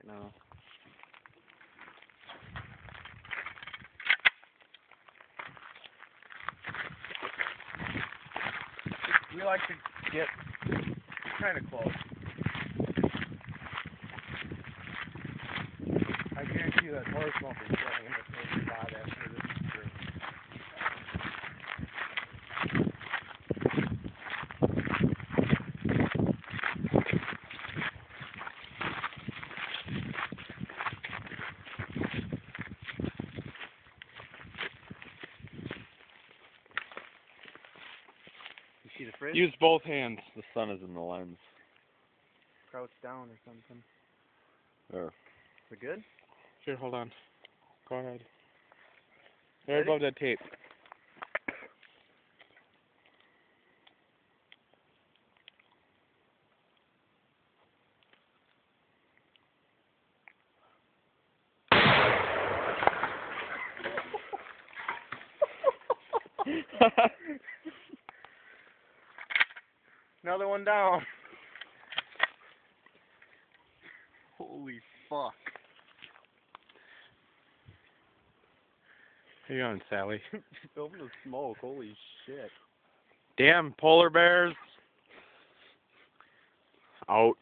No. We like to get kind of close. I guarantee you that horse won't be sitting in this spot after this is through. You see the fridge? Use both hands. The sun is in the lens. Crouch down or something. There. Is it good? Here, hold on. Go ahead. There Ready? above that tape. Another one down. Holy fuck. How you going, Sally? Over the smoke, holy shit. Damn polar bears. Out.